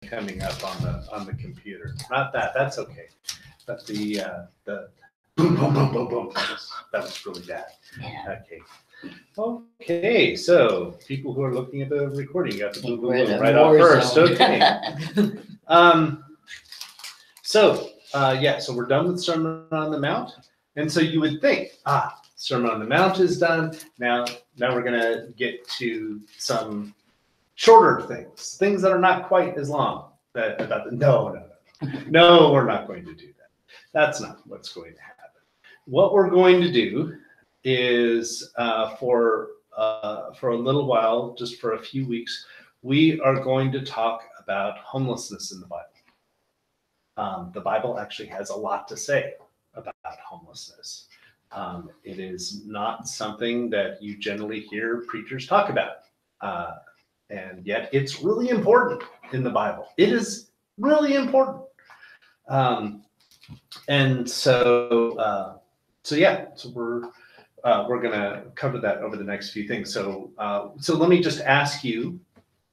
coming up on the computer. Not that. That's okay. But the boom boom boom boom boom. That was really bad. Yeah. Okay. Okay. So people who are looking at the recording, you got the boom boom We're in boom a right off war first. zone. Okay. So we're done with Sermon on the Mount, and so you would think, Sermon on the Mount is done. Now we're gonna get to some shorter things that are not quite as long. No, we're not going to do that. That's not what's going to happen. What we're going to do is for a little while, just for a few weeks, we are going to talk about homelessness in the Bible. The Bible actually has a lot to say about homelessness. It is not something that you generally hear preachers talk about. And yet it's really important in the Bible. It is really important. So we're going to cover that over the next few things. So let me just ask you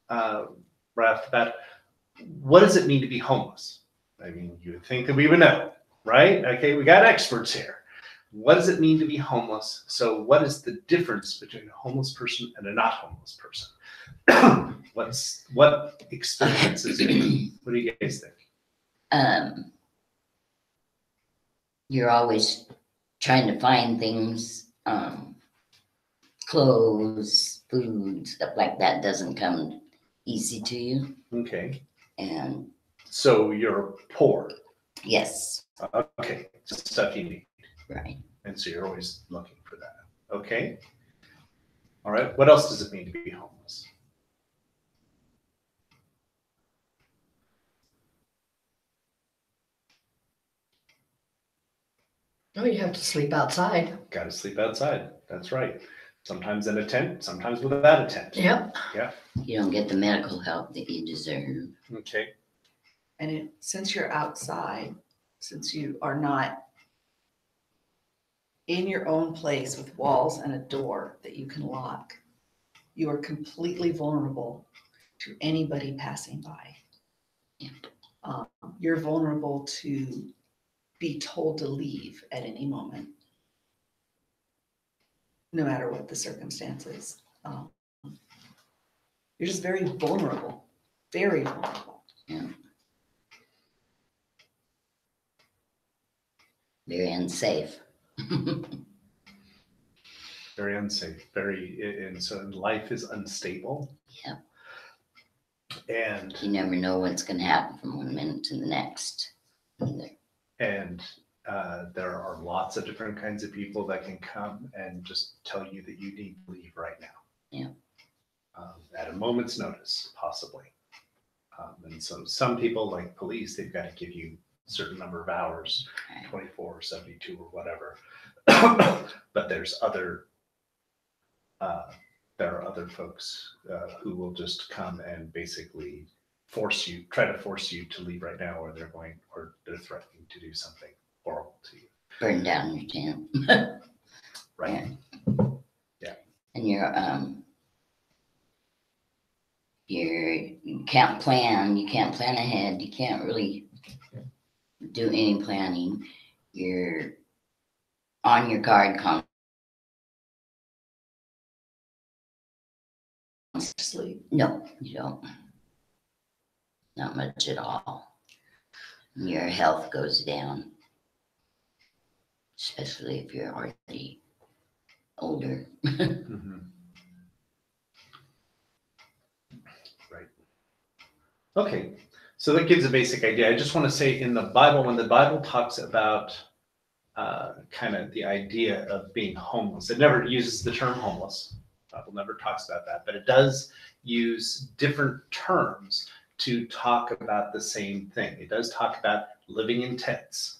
right off the bat, what does it mean to be homeless? I mean, you would think that we would know, right? Okay, we got experts here. What does it mean to be homeless? So what is the difference between a homeless person and a not homeless person? What experiences? What do you guys think? You're always trying to find things, clothes, food, stuff like that doesn't come easy to you. Okay. And so you're poor. Yes. Okay. Stuff you need. Right. And so you're always looking for that. Okay. All right. What else does it mean to be homeless? Oh, you have to sleep outside. Got to sleep outside. That's right. Sometimes in a tent, sometimes without a tent. Yep. Yeah. You don't get the medical help that you deserve. Okay. And since you're outside, since you are not in your own place with walls and a door that you can lock, you are completely vulnerable to anybody passing by. Yeah. You're vulnerable to be told to leave at any moment, no matter what the circumstances. You're just very vulnerable, very vulnerable. Yeah. Very unsafe. Very unsafe. And so life is unstable. Yeah. And you never know what's going to happen from one minute to the next either. And there are lots of different kinds of people that can come and just tell you that you need to leave right now. Yeah. At a moment's notice, possibly. And so some people, like police, they've got to give you a certain number of hours, Right. 24 or 72 or whatever. But there's there are other folks who will just come and basically try to force you to leave right now, or they're threatening to do something horrible to you. Burn down your tent. Right. Yeah. And you can't plan ahead. You can't really do any planning. You're on your guard Sleep. No, you don't. Not much at all. Your health goes down, especially if you're already older. Mm-hmm. Right. Okay, so that gives a basic idea. I just want to say in the Bible, when the Bible talks about kind of the idea of being homeless, it never uses the term homeless. The Bible never talks about that, but it does use different terms to talk about the same thing. It does talk about living in tents.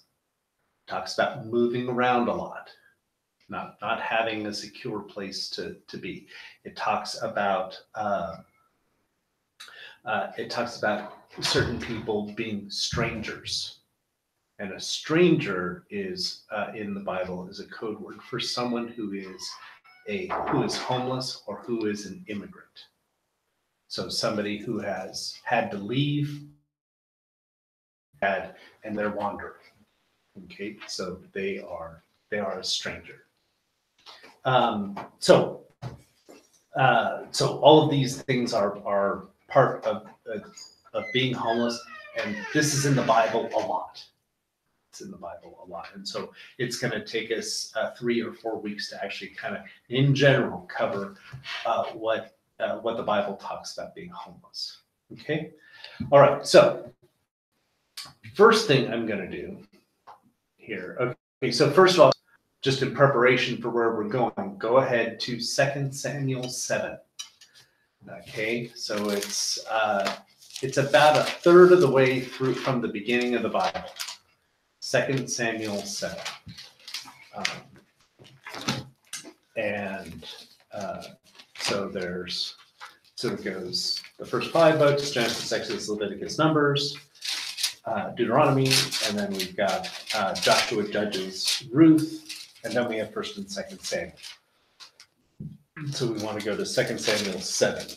It talks about moving around a lot, not having a secure place to be. It talks about certain people being strangers, and a stranger is in the Bible is a code word for someone who is homeless or who is an immigrant. So somebody who has had to leave and they're wandering. Okay, so they are a stranger. So all of these things are part of being homeless, and this is in the Bible a lot. It's in the Bible a lot, and so it's going to take us 3 or 4 weeks to actually kind of, in general, cover what the Bible talks about being homeless. Okay, all right. So first thing I'm going to do here. Okay, so first of all, just in preparation for where we're going, go ahead to 2 Samuel 7. Okay, so it's about a third of the way through from the beginning of the Bible. 2 Samuel 7. So it goes the first 5 books: Genesis, Exodus, Leviticus, Numbers, Deuteronomy, and then we've got Joshua, Judges, Ruth, and then we have 1st and 2nd Samuel. So we want to go to 2 Samuel 7.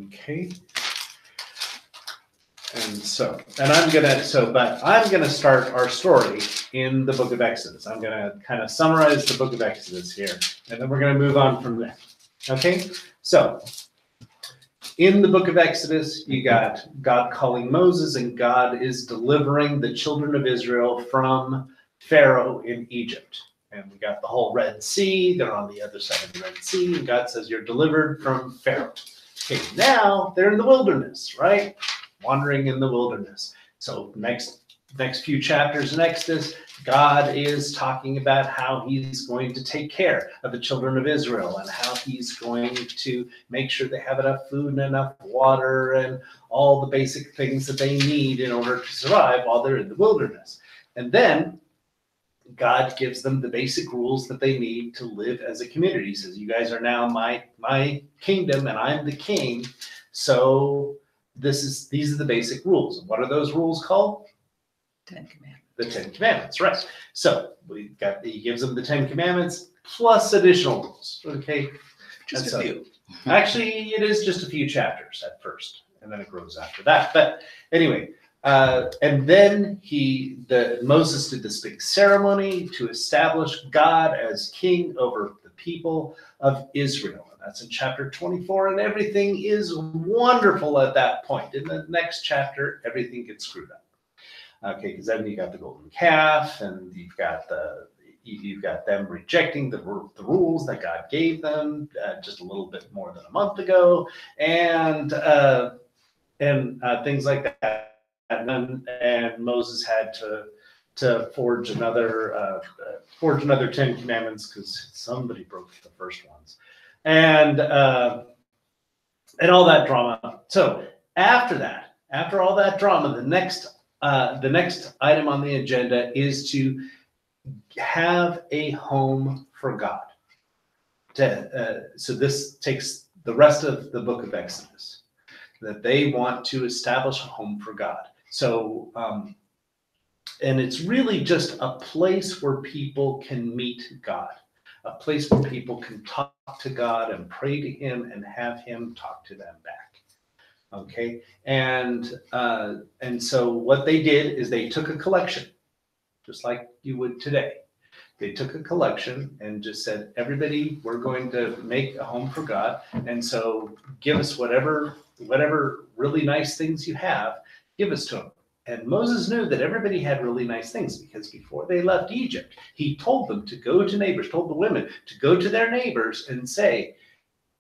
Okay. And I'm gonna start our story in the book of Exodus. I'm gonna kind of summarize the book of Exodus here, and then we're gonna move on from there. Okay, so in the book of Exodus, you got God calling Moses, and God is delivering the children of Israel from Pharaoh in Egypt. And we got the whole Red Sea. They're on the other side of the Red Sea, and God says, "You're delivered from Pharaoh." Okay, now they're in the wilderness, right? Wandering in the wilderness. So next few chapters in Exodus, God is talking about how he's going to take care of the children of Israel and how he's going to make sure they have enough food and enough water and all the basic things that they need in order to survive while they're in the wilderness. And then God gives them the basic rules that they need to live as a community. He says, "You guys are now my kingdom, and I'm the king. So these are the basic rules." And what are those rules called? 10 Commandments. The 10 Commandments, right? So he gives them the 10 Commandments plus additional rules. Okay, Just a few. Actually, it is just a few chapters at first, and then it grows after that. But anyway. And then Moses did this big ceremony to establish God as king over the people of Israel. And that's in chapter 24, and everything is wonderful at that point. In the next chapter, everything gets screwed up. Okay, because then you got the golden calf, and you've got them rejecting the rules that God gave them just a little bit more than a month ago, and things like that. And Moses had to forge another 10 Commandments because somebody broke the first ones, and all that drama. So after all that drama, the next item on the agenda is to have a home for God. So this takes the rest of the book of Exodus, that they want to establish a home for God. So, and it's really just a place where people can meet God, a place where people can talk to God and pray to him and have him talk to them back. Okay. And so what they did is they took a collection, just like you would today. They took a collection and just said, "Everybody, we're going to make a home for God. And so give us whatever really nice things you have, give us to them." And Moses knew that everybody had really nice things because before they left Egypt, he told them to go to neighbors, told the women to go to their neighbors and say,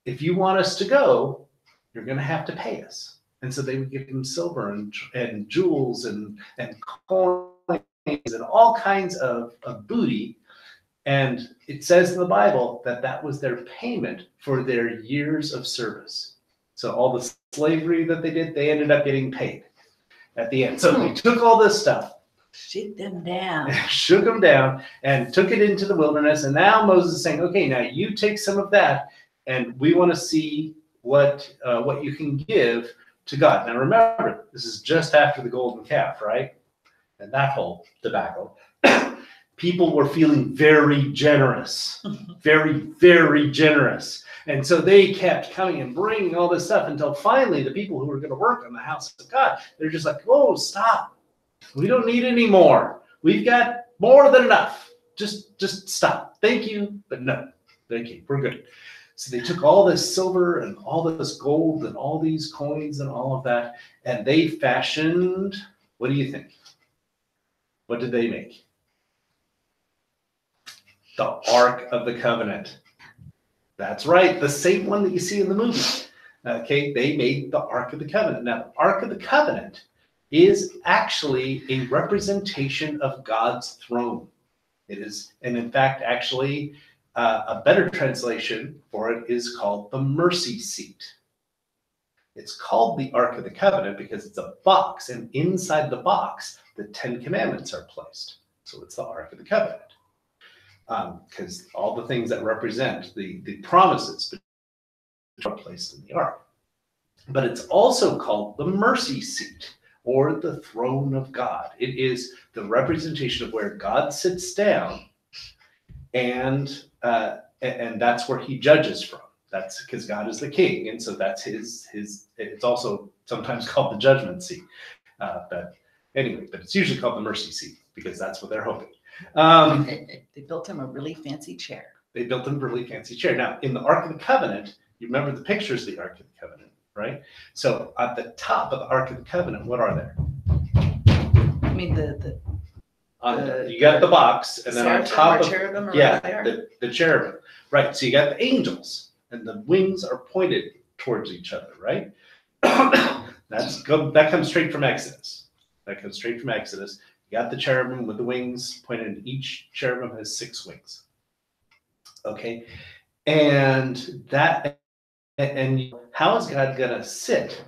"If you want us to go, you're going to have to pay us." And so they would give them silver and jewels and coins and all kinds of booty. And it says in the Bible that was their payment for their years of service. So all the slavery that they did, they ended up getting paid at the end. So they took all this stuff, Shoot them down. shook them down, and took it into the wilderness. And now Moses is saying, "Okay, now you take some of that, and we want to see what you can give to God." Now remember, this is just after the golden calf, right? And that whole debacle. People were feeling very generous, very, very generous. And so they kept coming and bringing all this stuff until finally the people who were going to work on the house of God, they're just like, oh, stop. We don't need any more. We've got more than enough. Just stop. Thank you, but no. Thank you. We're good. So they took all this silver and all this gold and all these coins and all of that, and they fashioned, what do you think? What did they make? The Ark of the Covenant. That's right, the same one that you see in the movie. Okay, they made the Ark of the Covenant. Now, the Ark of the Covenant is actually a representation of God's throne. It is, and in fact, actually, a better translation for it is called the mercy seat. It's called the Ark of the Covenant because it's a box, and inside the box, the 10 Commandments are placed. So it's the Ark of the Covenant. Because all the things that represent the promises are placed in the Ark. But it's also called the mercy seat or the throne of God. It is the representation of where God sits down, and that's where he judges from. That's because God is the king, and so that's his. It's also sometimes called the judgment seat. But anyway, but it's usually called the mercy seat because that's what they're hoping. They built him a really fancy chair. They built him a really fancy chair. Now, in the Ark of the Covenant, you remember the pictures of the Ark of the Covenant, right? So at the top of the Ark of the Covenant, what are there? I mean, You got the box, and then on seraphim top or of cherubim or yeah, whatever they are. the cherubim, right? So you got the angels, and the wings are pointed towards each other, right? That comes straight from Exodus. That comes straight from Exodus. You got the cherubim with the wings pointed, and each cherubim has 6 wings. Okay, and how is God gonna sit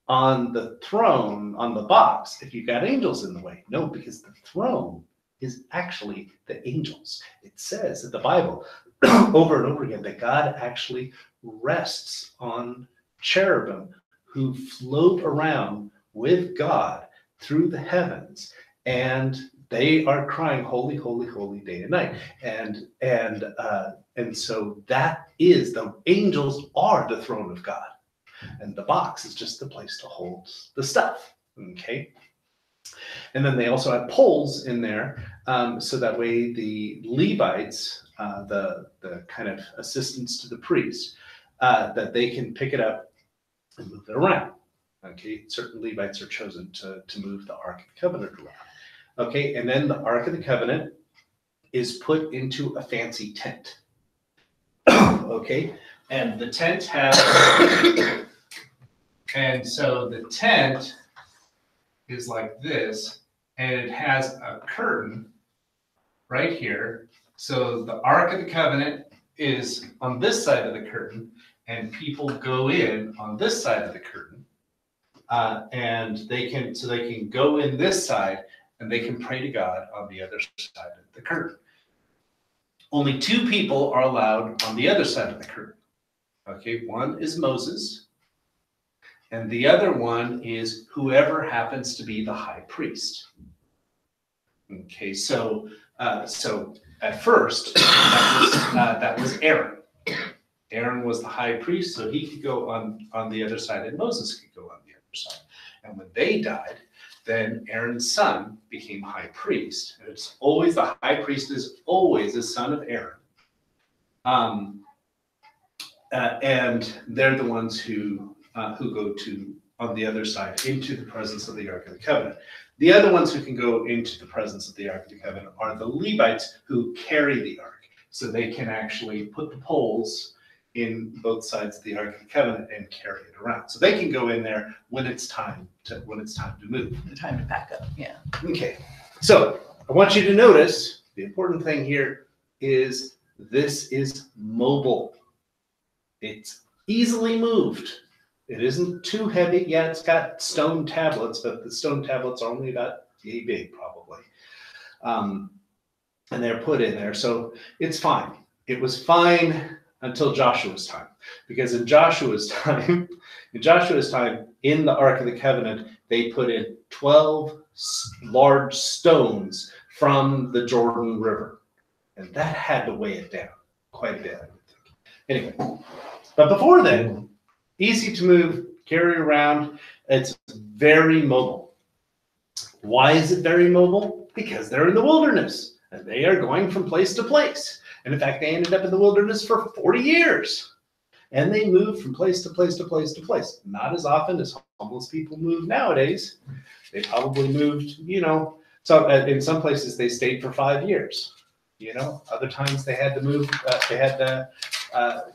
on the throne, on the box, if you've got angels in the way? No, because the throne is actually the angels. It says in the Bible over and over again that God actually rests on cherubim who float around with God through the heavens, and they are crying, holy, holy, holy, day and night. And so that is, the angels are the throne of God. And the box is just the place to hold the stuff, okay? And then they also have poles in there, so that way the Levites, the kind of assistants to the priest, that they can pick it up and move it around, okay? Certain Levites are chosen to move the Ark of the Covenant around, okay? And then the Ark of the Covenant is put into a fancy tent, okay? And the tent has... And so the tent is like this, and it has a curtain right here. So the Ark of the Covenant is on this side of the curtain, and people go in on this side of the curtain, and they can go in this side, and they can pray to God on the other side of the curtain. Only 2 people are allowed on the other side of the curtain. Okay, one is Moses, and the other one is whoever happens to be the high priest. Okay, so at first that was Aaron. Aaron was the high priest, so he could go on the other side, and Moses could go on the other side. And when they died, then Aaron's son became high priest. And it's always, the high priest is always the son of Aaron. And they're the ones who go to on the other side into the presence of the Ark of the Covenant. The other ones who can go into the presence of the Ark of the Covenant are the Levites who carry the Ark. So they can actually put the poles in both sides of the Ark of the Covenant and carry it around. So they can go in there when it's time to move. The time to pack up, yeah. Okay, so I want you to notice the important thing here is this is mobile. It's easily moved. It isn't too heavy. Yeah, it's got stone tablets, but the stone tablets are only about yay big, probably. And they're put in there, so it's fine. It was fine until Joshua's time, because in Joshua's time, in the Ark of the Covenant, they put in 12 large stones from the Jordan River, and that had to weigh it down quite a bit. Anyway, but before then, easy to move, carry around. It's very mobile. Why is it very mobile? Because they're in the wilderness and they are going from place to place. And in fact, they ended up in the wilderness for 40 years. And they moved from place to place to place to place. Not as often as homeless people move nowadays. They probably moved, so in some places they stayed for 5 years. Other times they had to move,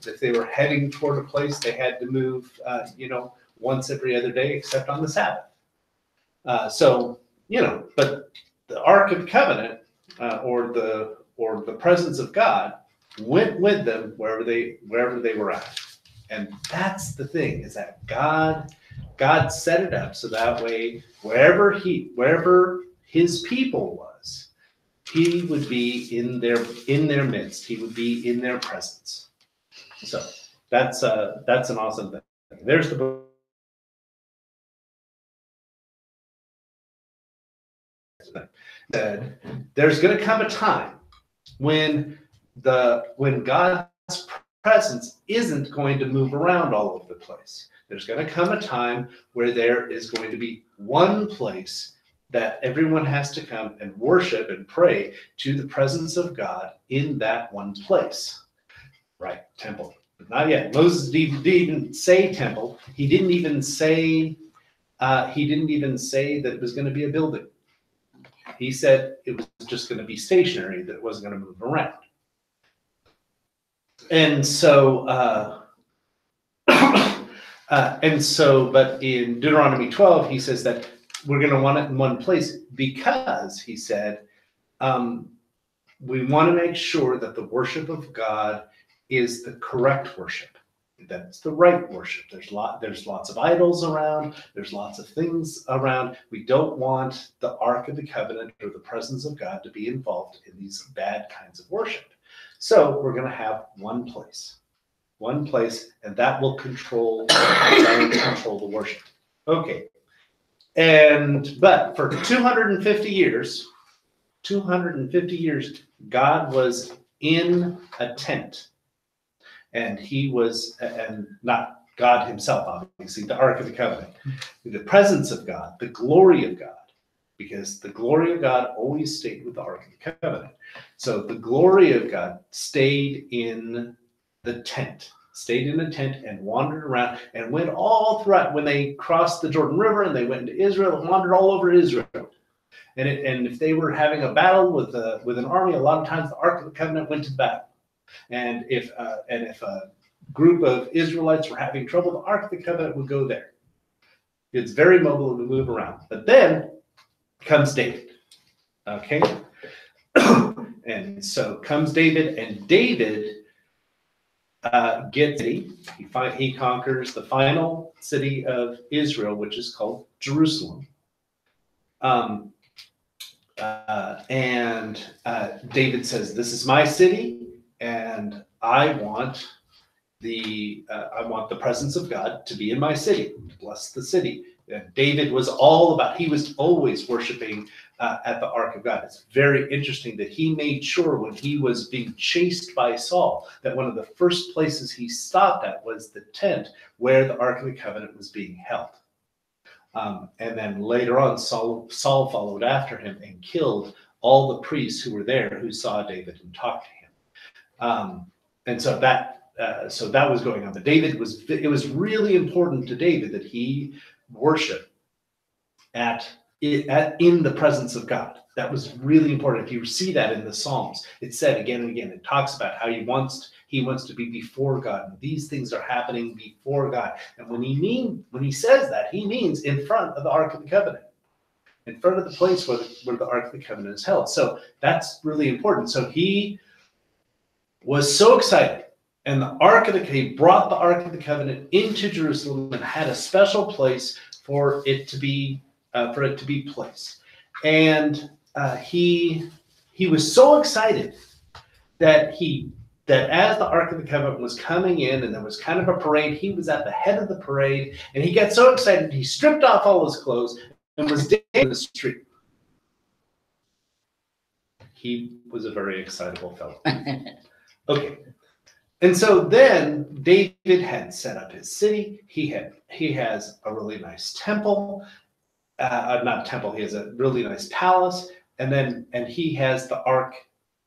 if they were heading toward a place, they had to move, once every other day except on the Sabbath. But the Ark of the Covenant, or the presence of God went with them wherever they were at. And that's the thing, is that God set it up so that way wherever his people was, he would be in their midst. He would be in their presence. So that's an awesome thing. There's the book. Said there's going to come a time when God's presence isn't going to move around all over the place. There's going to come a time where there is going to be one place that everyone has to come and worship and pray to the presence of God in that one place. Right, temple. But not yet. Moses didn't even say temple. He didn't even say that it was going to be a building. He said it was just going to be stationary, that it wasn't going to move around. And so, but in Deuteronomy 12, he says that we're going to want it in one place because, he said, we want to make sure that the worship of God is the correct worship, that it's the right worship. There's lots of idols around. There's lots of things around. We don't want the Ark of the Covenant or the presence of God to be involved in these bad kinds of worship. So we're going to have one place, and that will control the worship. Okay. But for 250 years, God was in a tent. And and not God himself, obviously, the Ark of the Covenant, the presence of God, the glory of God, because the glory of God always stayed with the Ark of the Covenant. So the glory of God stayed in the tent, and wandered around and went all throughout. When they crossed the Jordan River and they went into Israel, and wandered all over Israel. And if they were having a battle with an army, a lot of times the Ark of the Covenant went to battle. And if a group of Israelites were having trouble, the Ark of the Covenant would go there. It's very mobile and would move around. But then comes David. Okay? And so comes David, and David he conquers the final city of Israel, which is called Jerusalem. David says, "This is my city, and I want the presence of God to be in my city. Bless the city." And David was he was always worshiping at the Ark of God. It's very interesting that he made sure when he was being chased by Saul, that one of the first places he stopped at was the tent where the Ark of the Covenant was being held. And then later on, Saul followed after him and killed all the priests who were there, who saw David and talked to him. And so that was going on. But it was really important to David that he worship in the presence of God. That was really important. If you see that in the Psalms, it's said again and again. It talks about how he wants to be before God, and these things are happening before God. And when he says that, he means in front of the Ark of the Covenant, in front of the place where the Ark of the Covenant is held. So that's really important. So he was so excited, and he brought the Ark of the Covenant into Jerusalem and had a special place for it to be placed. And he was so excited that as the Ark of the Covenant was coming in, and there was kind of a parade, he was at the head of the parade, and he got so excited he stripped off all his clothes and was dancing in the street. He was a very excitable fellow. Okay. And so then David had set up his city. He has a really nice temple, not temple. He has a really nice palace, and he has the Ark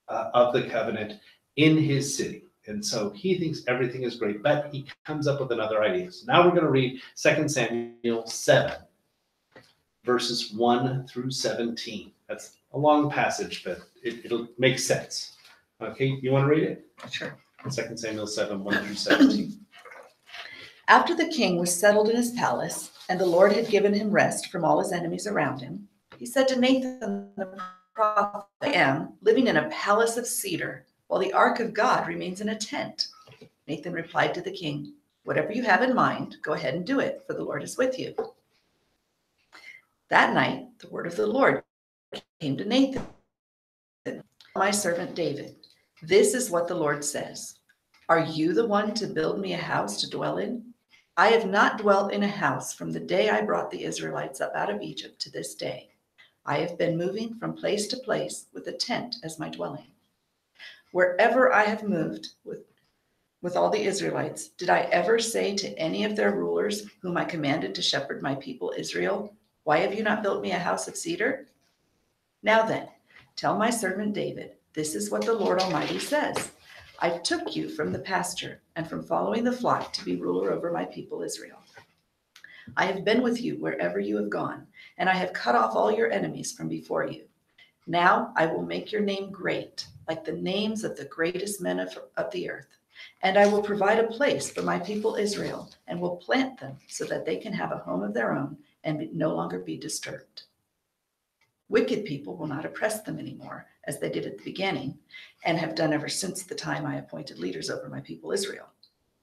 of the Covenant in his city. And so he thinks everything is great, but he comes up with another idea. So now we're going to read 2 Samuel 7, verses 1 through 17. That's a long passage, but it'll make sense. Okay, you want to read it? Sure. 2 Samuel 7, 1 through 17. After the king was settled in his palace, and the Lord had given him rest from all his enemies around him, he said to Nathan the prophet, I am living in a palace of cedar, while the ark of God remains in a tent. Nathan replied to the king, whatever you have in mind, go ahead and do it, for the Lord is with you. That night, the word of the Lord came to Nathan, my servant David. This is what the Lord says. Are you the one to build me a house to dwell in? I have not dwelt in a house from the day I brought the Israelites up out of Egypt to this day. I have been moving from place to place with a tent as my dwelling. Wherever I have moved with all the Israelites, did I ever say to any of their rulers whom I commanded to shepherd my people Israel, why have you not built me a house of cedar? Now then, tell my servant David, this is what the Lord Almighty says. I took you from the pasture and from following the flock to be ruler over my people Israel. I have been with you wherever you have gone, and I have cut off all your enemies from before you. Now I will make your name great, like the names of the greatest men of the earth. And I will provide a place for my people Israel, and will plant them so that they can have a home of their own and no longer be disturbed. Wicked people will not oppress them anymore, as they did at the beginning, and have done ever since the time I appointed leaders over my people Israel.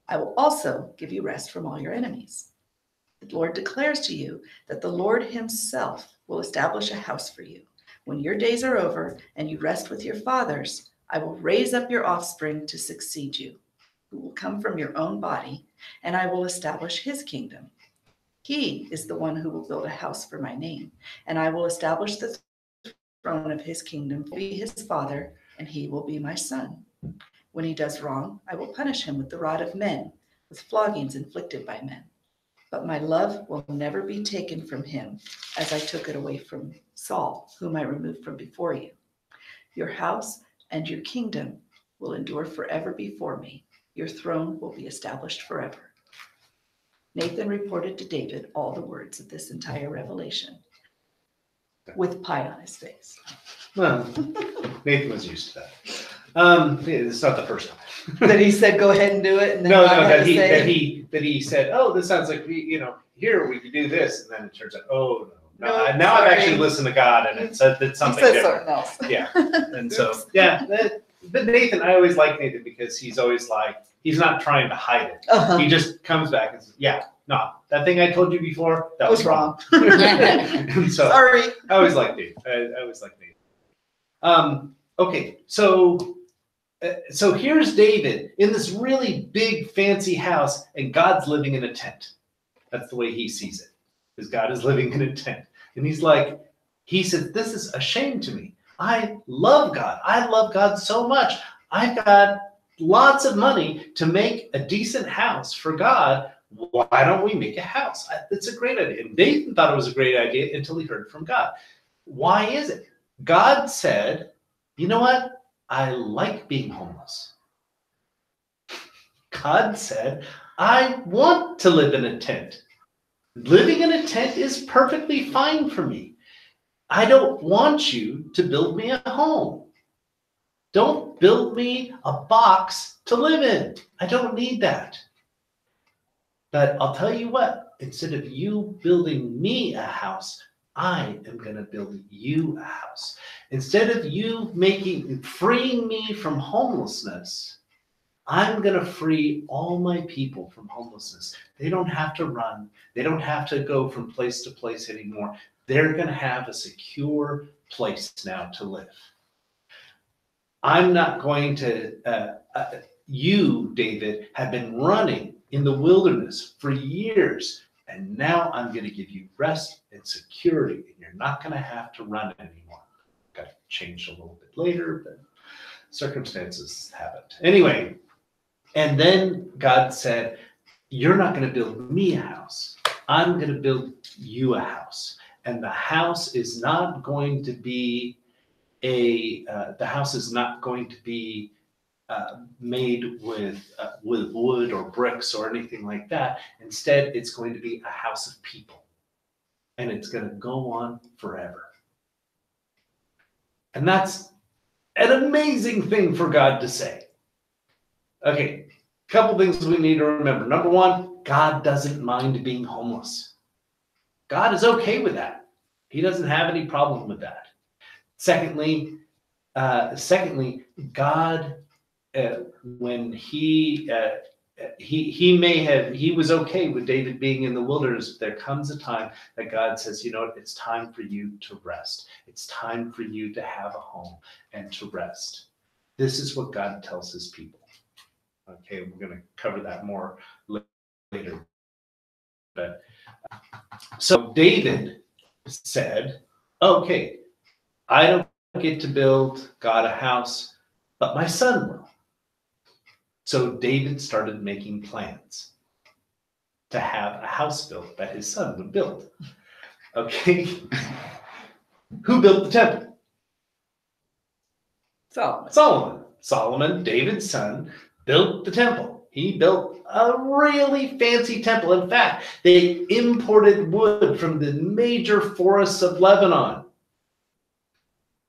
I will also give you rest from all your enemies. The Lord declares to you that the Lord himself will establish a house for you. When your days are over and you rest with your fathers, I will raise up your offspring to succeed you, who will come from your own body, and I will establish his kingdom. He is the one who will build a house for my name, and I will establish the throne of his kingdom, be his father, and he will be my son. When he does wrong, I will punish him with the rod of men, with floggings inflicted by men. But my love will never be taken from him, as I took it away from Saul, whom I removed from before you. Your house and your kingdom will endure forever before me. Your throne will be established forever. Nathan reported to David all the words of this entire revelation, with pie on his face. Well, Nathan was used to that. It's not the first time. That he said, go ahead and do it. And then No, God had that to say, he said, oh, this sounds like here we could do this, and then it turns out, oh no, No, now I've sorry. actually listened to God, and it said it's he something said different. something else. Yeah, and so but Nathan, I always like Nathan because he's always like he's not trying to hide it. Uh-huh. He just comes back and says, yeah, no, that thing I told you before, that was was wrong. And so Sorry. I always like Nathan. I always like Nathan. Okay, so here's David in this really big fancy house, and God's living in a tent. That's the way he sees it, because God is living in a tent. And he said, this is a shame to me. I love God. I love God so much. I've got lots of money to make a decent house for God. Why don't we make a house? It's a great idea. And Nathan thought it was a great idea until he heard from God. Why is it? God said, you know what? I like being homeless. God said, I want to live in a tent. Living in a tent is perfectly fine for me. I don't want you to build me a home. Don't build me a box to live in. I don't need that. But I'll tell you what, instead of you building me a house, I am going to build you a house. Instead of you freeing me from homelessness, I'm going to free all my people from homelessness. They don't have to run. They don't have to go from place to place anymore. They're going to have a secure place now to live. I'm not going to, you, David, have been running in the wilderness for years, and now I'm going to give you rest and security, and you're not going to have to run anymore. Got changed a little bit later, but circumstances happened. Anyway, And then God said, you're not going to build me a house. I'm going to build you a house. And the house is not going to be made with wood or bricks or anything like that. Instead, it's going to be a house of people. And it's going to go on forever. And that's an amazing thing for God to say. Okay, couple things we need to remember. Number one, God doesn't mind being homeless. God is okay with that. He doesn't have any problem with that. Secondly, God, when he was okay with David being in the wilderness. There comes a time that God says, you know what, it's time for you to rest. It's time for you to have a home and to rest. This is what God tells his people. Okay, we're going to cover that more later. But so David said, okay, I don't get to build God a house, but my son will. So David started making plans to have a house built that his son would build. Okay, who built the temple? Solomon, David's son, built the temple. He built a really fancy temple. In fact, they imported wood from the major forests of Lebanon.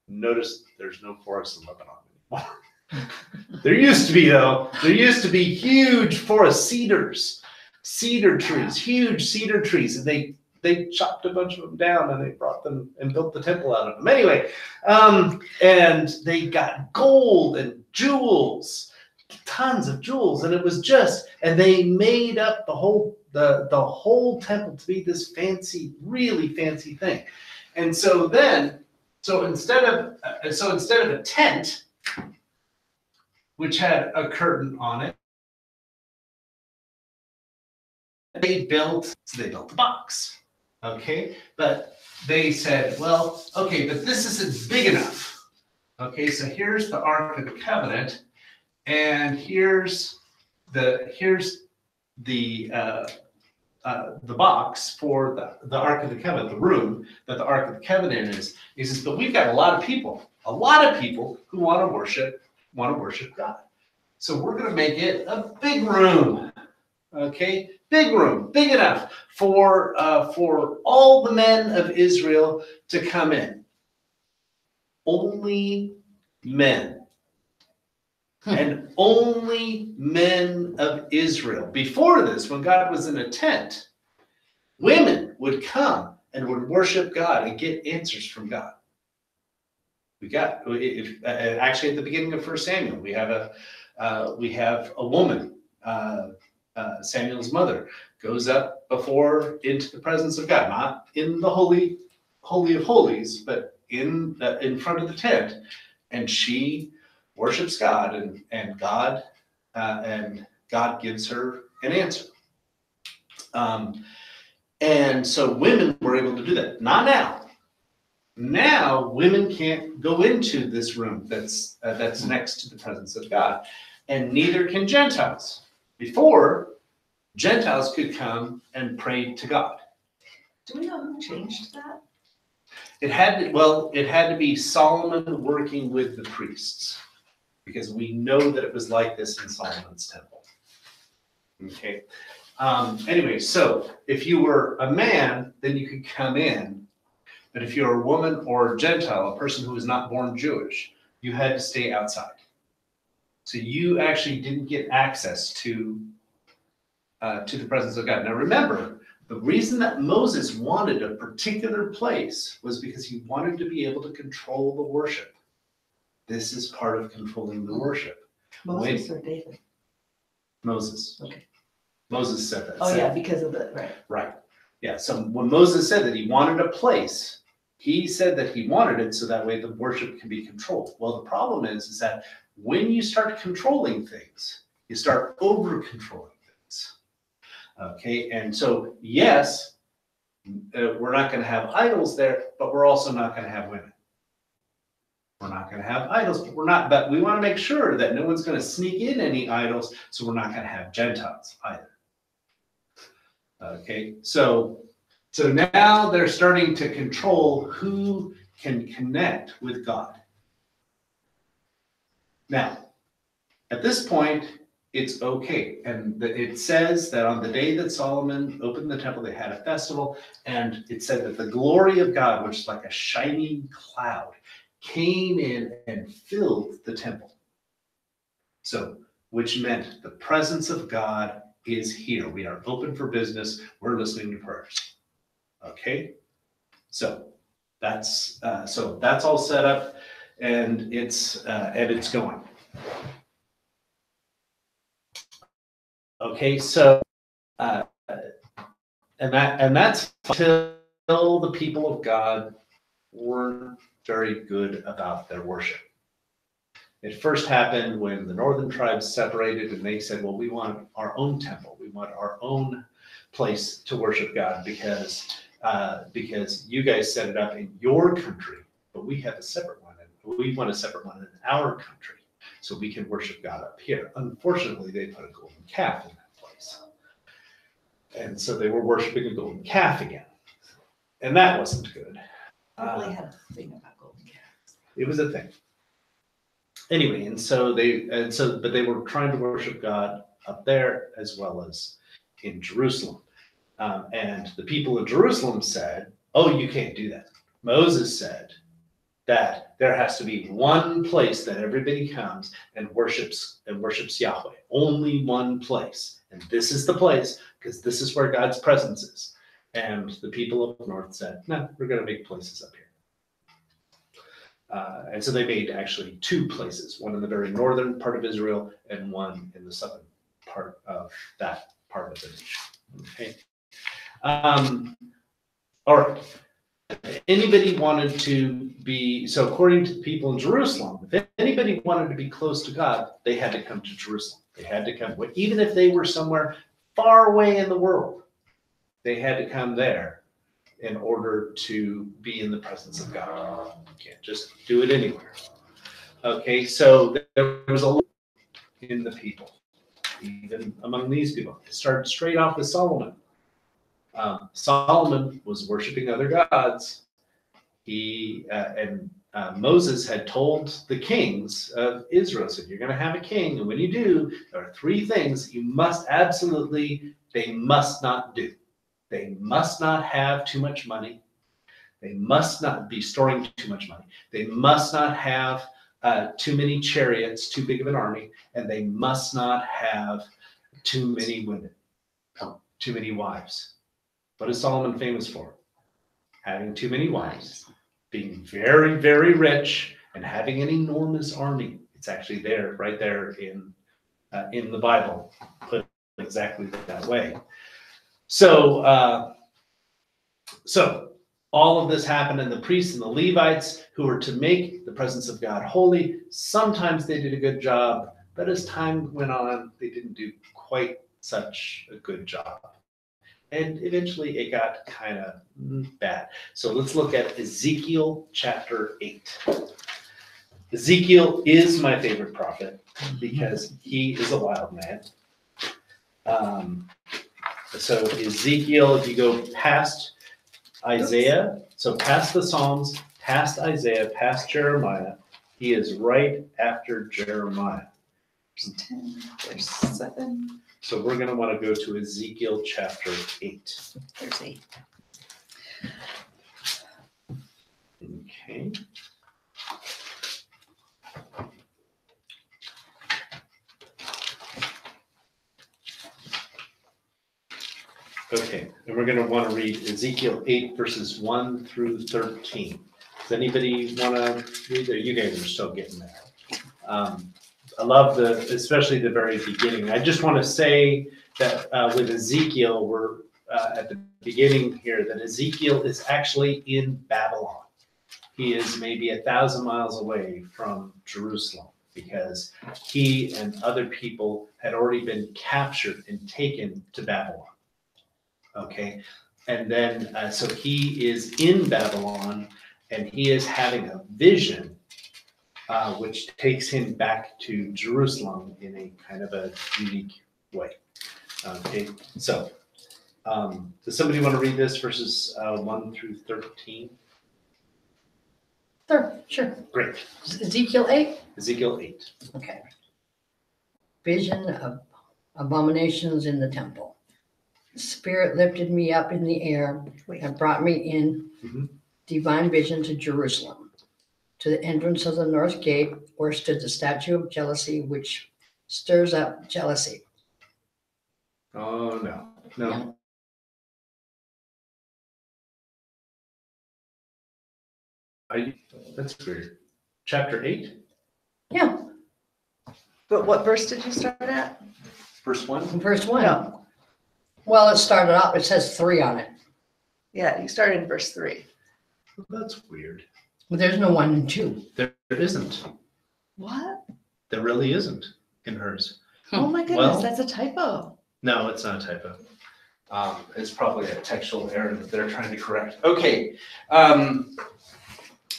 Notice there's no forests in Lebanon anymore. There used to be, though. There used to be huge forest cedar trees, huge cedar trees. And they chopped a bunch of them down and they brought them and built the temple out of them. Anyway, and they got gold and jewels, tons of jewels. And it was and they made up the whole temple to be this fancy, really fancy thing. And so instead of a tent, which had a curtain on it, they built the box. Okay, but they said, well, okay, but this isn't big enough. Okay, so here's the Ark of the Covenant, and here's the box for the Ark of the Covenant, the room that the Ark of the Covenant is. He says, but we've got a lot of people who want to worship God. So we're going to make it a big room. Okay, big room, big enough for all the men of Israel to come in. Only men. And only men of Israel. Before this, when God was in a tent, women would come and would worship God and get answers from God. Actually at the beginning of 1 Samuel, we have a woman, Samuel's mother, goes up into the presence of God, not in the holy of holies, but in front of the tent, and she worships God, and God gives her an answer. And so women were able to do that. Not now. Now women can't go into this room that's next to the presence of God, and neither can Gentiles. Before, Gentiles could come and pray to God. Do we know who changed that? It had to be Solomon working with the priests, because we know that it was like this in Solomon's temple. Okay. Anyway, so if you were a man, then you could come in. But if you're a woman or a Gentile, a person who was not born Jewish, you had to stay outside. So you actually didn't get access to the presence of God. Now remember, the reason that Moses wanted a particular place was because he wanted to be able to control the worship. This is part of controlling the worship. Moses or David? Moses. Okay. Moses said that. Oh yeah, because of the, right. Right. Yeah, so when Moses said that he wanted a place, he said that he wanted it so that way the worship can be controlled. Well, the problem is that when you start controlling things, you start over-controlling things. Okay, and so yes, we're not going to have idols there, but we're also not going to have women. We're not going to have idols, but we want to make sure that no one's going to sneak in any idols, so we're not going to have Gentiles either. Okay, so now they're starting to control who can connect with God. Now, at this point, it's okay. And it says that on the day that Solomon opened the temple, they had a festival, and it said that the glory of God, which is like a shining cloud, came in and filled the temple. So, which meant the presence of God is here. We are open for business. We're listening to prayers. Okay? So that's all set up, and it's going. Okay, so and that's until the people of God weren't very good about their worship. It first happened when the northern tribes separated and they said, well, we want our own temple. We want our own place to worship God because you guys set it up in your country, but we have a separate one. And we want a separate one in our country so we can worship God up here. Unfortunately, they put a golden calf in that place. And so they were worshiping a golden calf again. And that wasn't good. I really had a thing about golden calves. It was a thing. Anyway, but they were trying to worship God up there as well as in Jerusalem. And the people of Jerusalem said, oh, you can't do that. Moses said that there has to be one place that everybody comes and worships Yahweh. Only one place. And this is the place because this is where God's presence is. And the people of the north said, no, we're going to make places up here. And so they made actually two places, one in the very northern part of Israel and one in the southern part of that part of the nation. Okay. All right. Anybody wanted to be, so according to the people in Jerusalem, if anybody wanted to be close to God, they had to come to Jerusalem. They had to come, even if they were somewhere far away in the world, they had to come there in order to be in the presence of God. You can't just do it anywhere. Okay, so there was a lot in the people, even among these people. It started straight off with Solomon. Solomon was worshiping other gods. Moses had told the kings of Israel, said, you're going to have a king, and when you do, there are three things you must they must not do. They must not have too much money. They must not be storing too much money. They must not have too many chariots, too big of an army, and they must not have too many women, too many wives. What is Solomon famous for? Having too many wives, being very, very rich, and having an enormous army. It's actually there, right there in the Bible, put exactly that way. So all of this happened, and the priests and the Levites who were to make the presence of God holy, sometimes they did a good job, but as time went on, they didn't do quite such a good job. And eventually it got kind of bad. So let's look at Ezekiel chapter 8. Ezekiel is my favorite prophet because he is a wild man. So Ezekiel, if you go past Isaiah, so past the Psalms, past Isaiah, past Jeremiah, he is right after Jeremiah. There's 10, there's 7. So we're going to want to go to Ezekiel chapter 8. There's 8. Okay. Okay, and we're going to want to read Ezekiel 8 verses 1 through 13. Does anybody want to read there? You guys are still getting there. I love especially the very beginning. I just want to say that with Ezekiel, we're at the beginning here, that Ezekiel is actually in Babylon. He is maybe 1,000 miles away from Jerusalem because he and other people had already been captured and taken to Babylon. Okay, and then so he is in Babylon and he is having a vision which takes him back to Jerusalem in a kind of a unique way. Okay, so does somebody want to read this verses 1 through 13? Sure. Great. Ezekiel 8. Ezekiel 8. Okay. Vision of abominations in the temple. The Spirit lifted me up in the air Wait. and brought me in Mhm. divine vision to Jerusalem, to the entrance of the north gate, where stood the statue of jealousy, which stirs up jealousy. Oh, no. That's weird. Chapter 8, Yeah, But what verse did you start at? verse 1. verse 1. No. Well, it started out, it says 3 on it. Yeah, you started in verse 3. That's weird. But there's no 1 and 2. There isn't. What? There really isn't in hers. Oh my goodness, Well- that's a typo. No, it's not a typo. It's probably a textual error that they're trying to correct. Okay.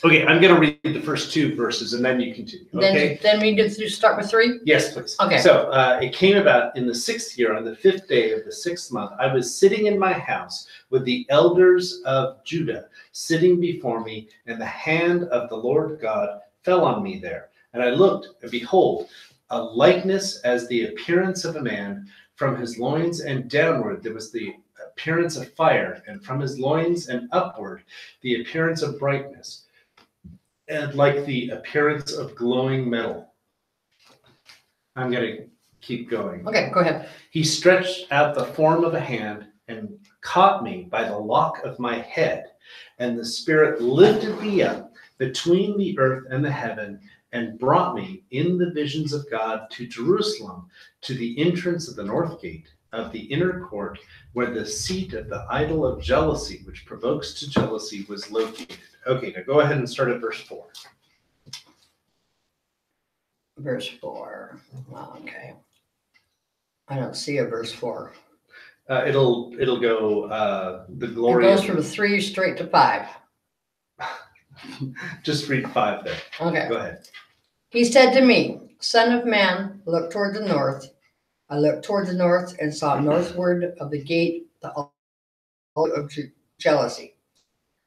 Okay, I'm going to read the first 2 verses and then you continue. Okay. Then we do start with 3? Yes, please. Okay. So it came about in the 6th year, on the 5th day of the 6th month. I was sitting in my house with the elders of Judah sitting before me, and the hand of the Lord God fell on me there. And I looked, and behold, a likeness as the appearance of a man. From his loins and downward there was the appearance of fire, and from his loins and upward the appearance of brightness, and like the appearance of glowing metal. I'm going to keep going. Okay, go ahead. He stretched out the form of a hand and caught me by the lock of my head, and the Spirit lifted me up between the earth and the heaven, and brought me in the visions of God to Jerusalem, to the entrance of the north gate of the inner court, where the seat of the idol of jealousy, which provokes to jealousy, was located. Okay, now go ahead and start at verse 4. Verse 4. Okay. I don't see a verse 4. It'll go the It glory. goes from 3 straight to 5. Just read 5 there. Okay. Go ahead. He said to me, Son of man, look toward the north. I looked toward the north and saw northward of the gate the altar of jealousy.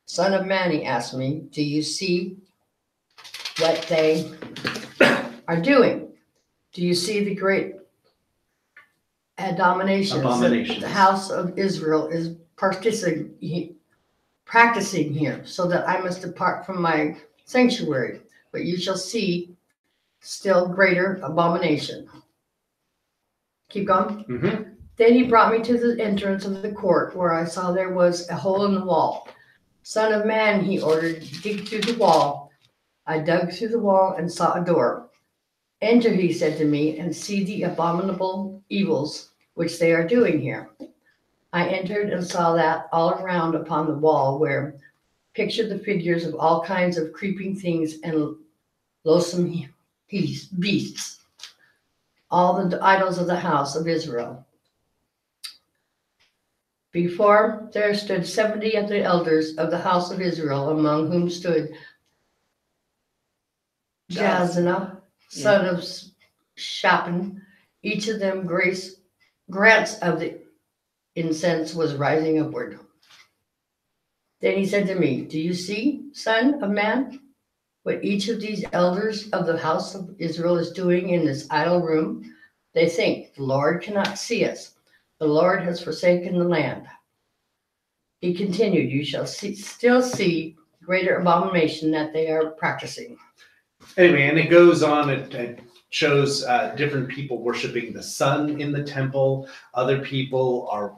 Son of man, he asked me, do you see what they are doing? Do you see the great abominations that the house of Israel is practicing here, so that I must depart from my sanctuary? But you shall see still greater abomination. Keep going. Mm-hmm. Then he brought me to the entrance of the court, where I saw there was a hole in the wall. Son of man, he ordered, dig through the wall. I dug through the wall and saw a door. Enter, he said to me, and see the abominable evils which they are doing here. I entered and saw that all around upon the wall, where pictured the figures of all kinds of creeping things and loathsome beasts, all the idols of the house of Israel. Before there stood 70 of the elders of the house of Israel, among whom stood Jaazaniah, son of Shaphan. Each of them grants of the incense was rising upward. Then he said to me, do you see, son of man, what each of these elders of the house of Israel is doing in this idol room? They think, the Lord cannot see us. The Lord has forsaken the land. He continued, you shall still see greater abomination that they are practicing. Anyway, and it goes on, it shows different people worshiping the sun in the temple. Other people are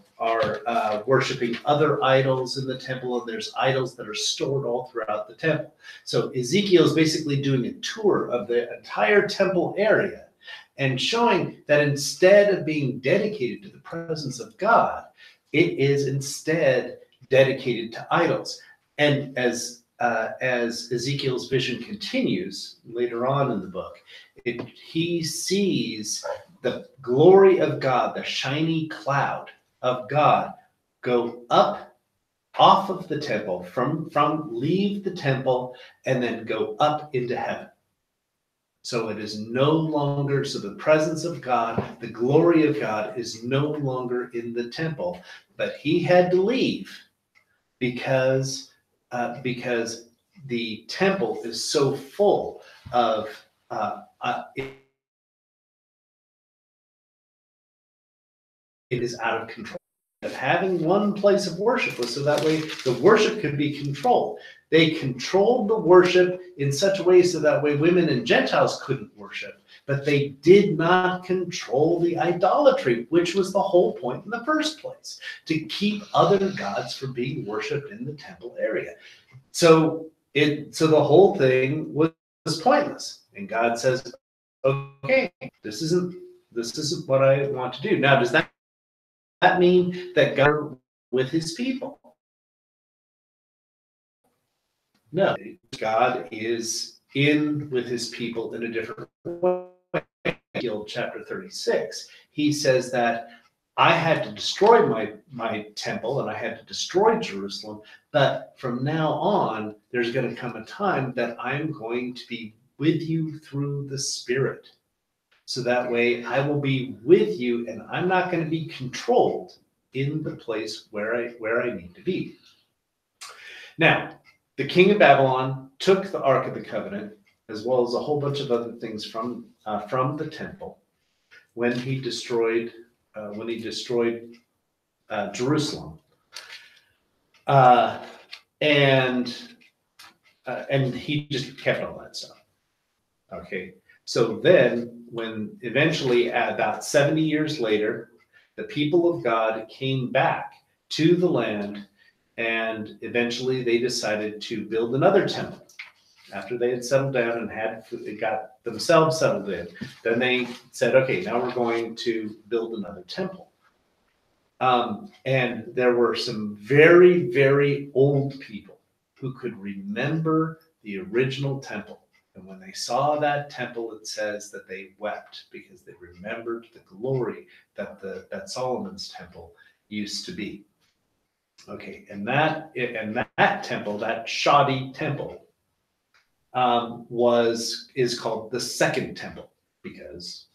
worshiping other idols in the temple, and there's idols that are stored all throughout the temple. So Ezekiel is basically doing a tour of the entire temple area and showing that instead of being dedicated to the presence of God, it is instead dedicated to idols. And as Ezekiel's vision continues later on in the book, he sees the glory of God, the shiny cloud of God, go up off of the temple, leave the temple, and then go up into heaven. So it is no longer, so the presence of God, the glory of God is no longer in the temple, but he had to leave because the temple is so full of it is out of control. Of having one place of worship was so that way the worship could be controlled. They controlled the worship in such a way so that way women and Gentiles couldn't worship, but they did not control the idolatry, which was the whole point in the first place, to keep other gods from being worshipped in the temple area. So the whole thing was pointless. And God says, okay, this isn't what I want to do. Now, does that mean that God with his people? No, God is in with his people in a different way. Chapter 36, he says that I had to destroy my temple and I had to destroy Jerusalem, but from now on, there's going to come a time that I'm going to be with you through the Spirit. So that way I will be with you and I'm not going to be controlled in the place where I need to be. Now, the king of Babylon took the Ark of the Covenant, as well as a whole bunch of other things from the temple, when he destroyed Jerusalem, and he just kept all that stuff. Okay, so then when eventually, about 70 years later, the people of God came back to the land, and eventually they decided to build another temple. After they had settled down and got themselves settled in, then they said, okay, now we're going to build another temple. And there were some very, very old people who could remember the original temple. And when they saw that temple, it says that they wept because they remembered the glory that Solomon's temple used to be. Okay, and that temple, that shoddy temple, is called the Second Temple because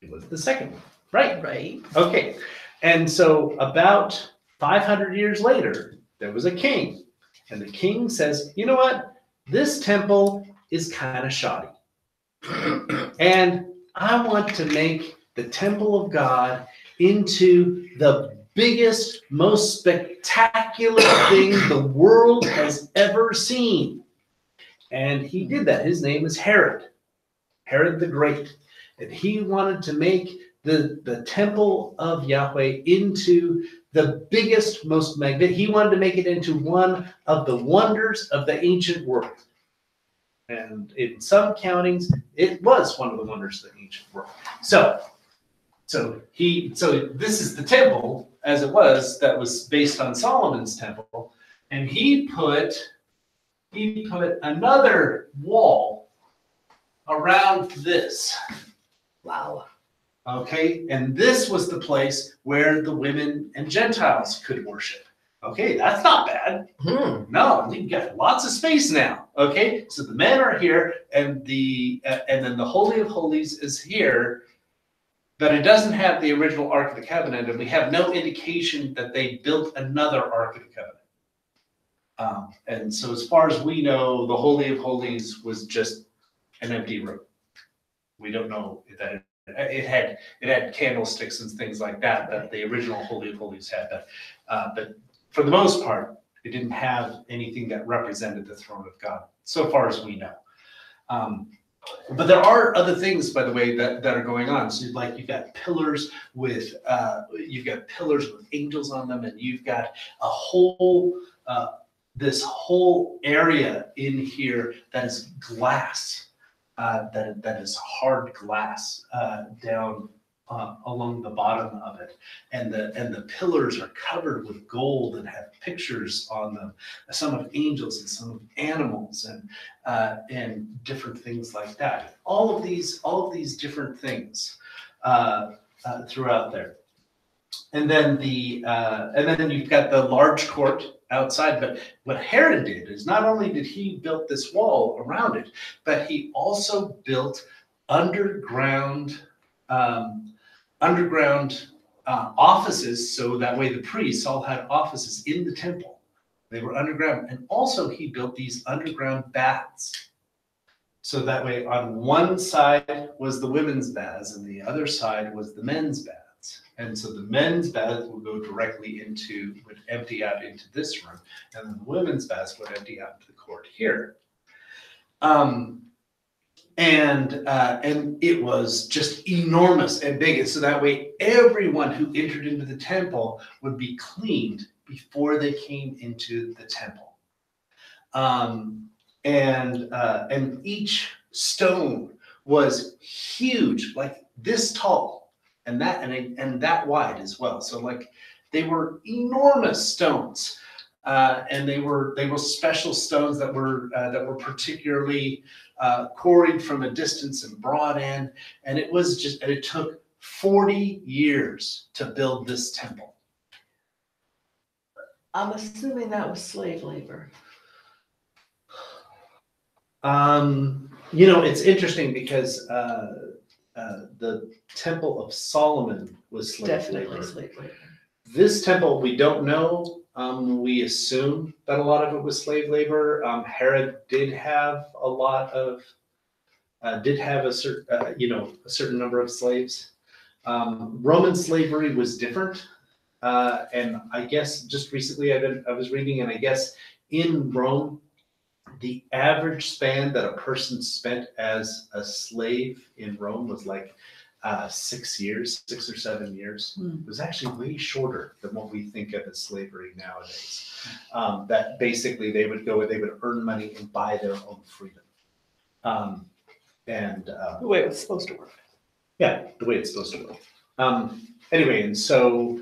it was the second one, right? Right. Okay, and so about 500 years later, there was a king, and the king says, you know what? This temple is kind of shoddy, and I want to make the temple of God into the biggest, most spectacular thing the world has ever seen. And he did that. His name is Herod the Great. And he wanted to make the temple of Yahweh into the biggest, most magnificent. He wanted to make it into one of the wonders of the ancient world. And in some countings, it was one of the wonders of the ancient world. So this is the temple as it was that was based on Solomon's temple, and he put another wall around this. Wow. Okay, and this was the place where the women and Gentiles could worship. Okay, that's not bad. No, you've got lots of space now. Okay, so the men are here, and then the Holy of Holies is here, but it doesn't have the original Ark of the Covenant, and we have no indication that they built another Ark of the Covenant. And so, as far as we know, the Holy of Holies was just an empty room. We don't know if that it had candlesticks and things like that the original Holy of Holies had. But for the most part, it didn't have anything that represented the throne of God, so far as we know. But there are other things, by the way, that are going on. So, like, you've got pillars with angels on them, and you've got a whole this whole area in here that is glass, that is hard glass down along the bottom of it, and the pillars are covered with gold and have pictures on them, some of angels and some of animals and different things like that. All of these different things throughout there, and then you've got the large court outside. But what Herod did is not only did he build this wall around it, but he also built underground offices, so that way the priests all had offices in the temple. They were underground, and also he built these underground baths. So that way on one side was the women's baths and the other side was the men's baths. And so the men's baths would go directly would empty out into this room, and then the women's baths would empty out into the court here. And it was just enormous and big. And so that way everyone who entered into the temple would be cleaned before they came into the temple. And each stone was huge, like this tall, and that wide as well. So like they were enormous stones, and they were special stones that were particularly quarried from a distance and brought in, and it took 40 years to build this temple. I'm assuming that was slave labor. It's interesting because the Temple of Solomon was slave Definitely labor. slave labor. This temple, we don't know. We assume that a lot of it was slave labor. Herod did have a certain number of slaves. Roman slavery was different. And I guess just recently I was reading, and I guess in Rome, the average span that a person spent as a slave in Rome was like 6 or 7 years. It was actually way shorter than what we think of as slavery nowadays. That basically they would earn money and buy their own freedom. The way it was supposed to work. Yeah, the way it's supposed to work. Anyway, and so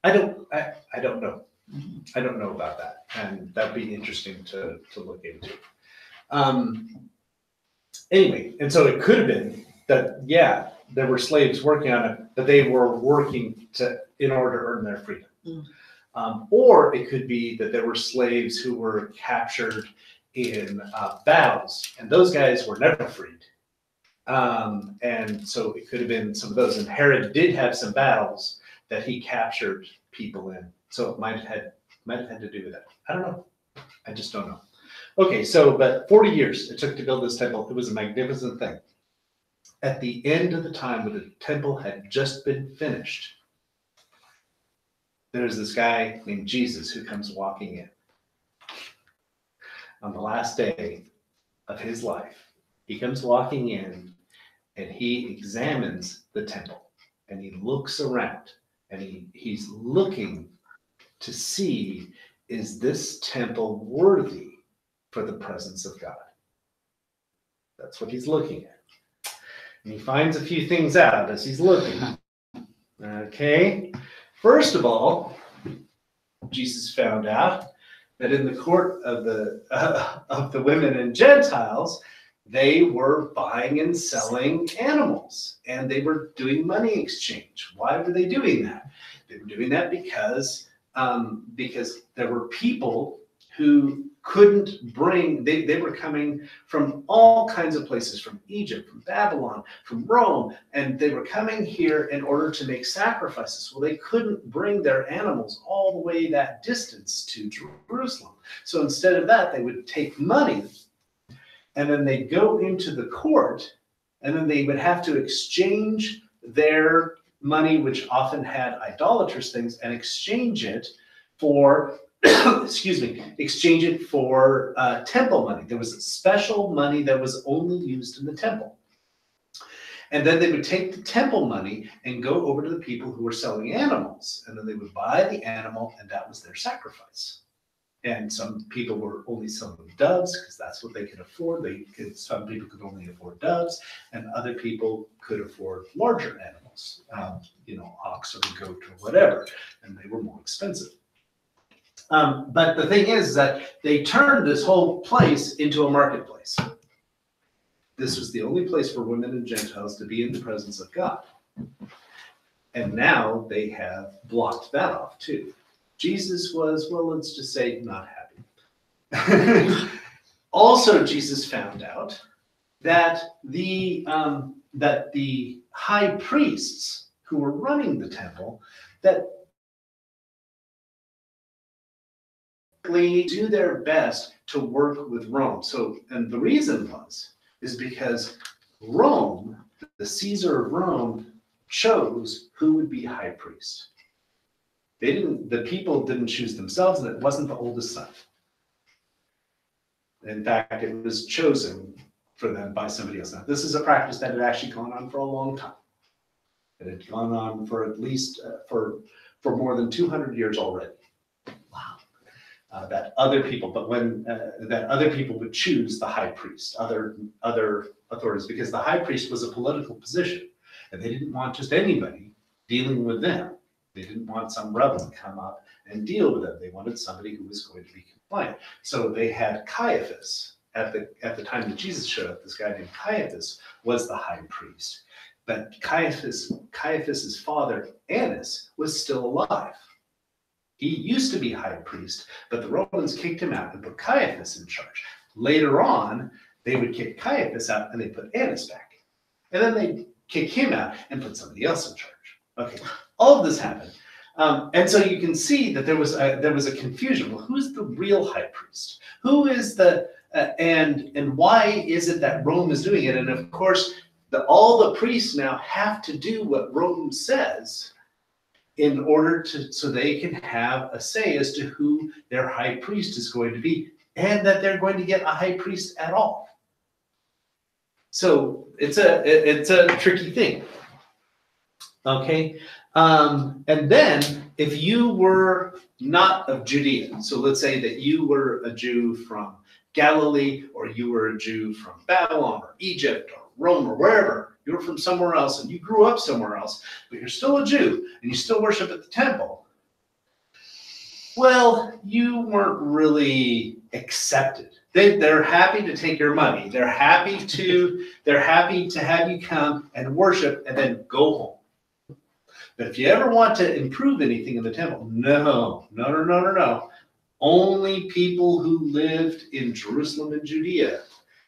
I don't know. I don't know about that, and that'd be interesting to look into. Anyway, and so it could have been that, yeah, there were slaves working on it, but they were working in order to earn their freedom. Or it could be that there were slaves who were captured in battles, and those guys were never freed. And so it could have been some of those. And Herod did have some battles that he captured people in. So it might have had to do with that. I don't know. I just don't know. Okay, but 40 years it took to build this temple. It was a magnificent thing. At the end of the time when the temple had just been finished, there's this guy named Jesus who comes walking in. On the last day of his life, he comes walking in and he examines the temple and he looks around and he's looking to see, is this temple worthy for the presence of God? That's what he's looking at. And he finds a few things out as he's looking. Okay. First of all, Jesus found out that in the court of the women and Gentiles, they were buying and selling animals, and they were doing money exchange. Why were they doing that? They were doing that because there were people who couldn't bring, they were coming from all kinds of places, from Egypt, from Babylon, from Rome, and they were coming here in order to make sacrifices. Well, they couldn't bring their animals all the way that distance to Jerusalem. So instead of that, they would take money and then they'd go into the court, and then they would have to exchange their money, which often had idolatrous things, and exchange it for exchange it for temple money. There was a special money that was only used in the temple. And then they would take the temple money and go over to the people who were selling animals, and then they would buy the animal, and that was their sacrifice. And some people were only selling doves because that's what they could afford. Some people could only afford doves, and other people could afford larger animals, ox or goat or whatever, and they were more expensive. But the thing is that they turned this whole place into a marketplace. This was the only place for women and Gentiles to be in the presence of God. And now they have blocked that off too. Jesus was, well, let's just say, not happy. Also, Jesus found out that the high priests who were running the temple, that they do their best to work with Rome. So, and the reason is because Rome, the Caesar of Rome, chose who would be high priest. The people didn't choose themselves, and it wasn't the oldest son. In fact, it was chosen for them by somebody else. Now, this is a practice that had actually gone on for a long time. It had gone on for at least for more than 200 years already. Wow. That other people would choose the high priest, other authorities, because the high priest was a political position, and they didn't want just anybody dealing with them. They didn't want some rebel to come up and deal with them. They wanted somebody who was going to be compliant. So they had Caiaphas. At the time that Jesus showed up, this guy named Caiaphas was the high priest. But Caiaphas's father, Annas, was still alive. He used to be high priest, but the Romans kicked him out and put Caiaphas in charge. Later on, they would kick Caiaphas out and they put Annas back. And then they kick him out and put somebody else in charge. Okay, all of this happened. And so you can see that there was a confusion. Well, who's the real high priest? Who is the and why is it that Rome is doing it? And of course, all the priests now have to do what Rome says in order so they can have a say as to who their high priest is going to be, and that they're going to get a high priest at all. So it's a tricky thing. Okay. And then if you were not of Judea, so let's say that you were a Jew from Galilee, or you were a Jew from Babylon or Egypt or Rome or wherever, you were from somewhere else and you grew up somewhere else, but you're still a Jew and you still worship at the temple, well, you weren't really accepted. They're happy to take your money. They're happy to have you come and worship and then go home. But if you ever want to improve anything in the temple, no. Only people who lived in Jerusalem and Judea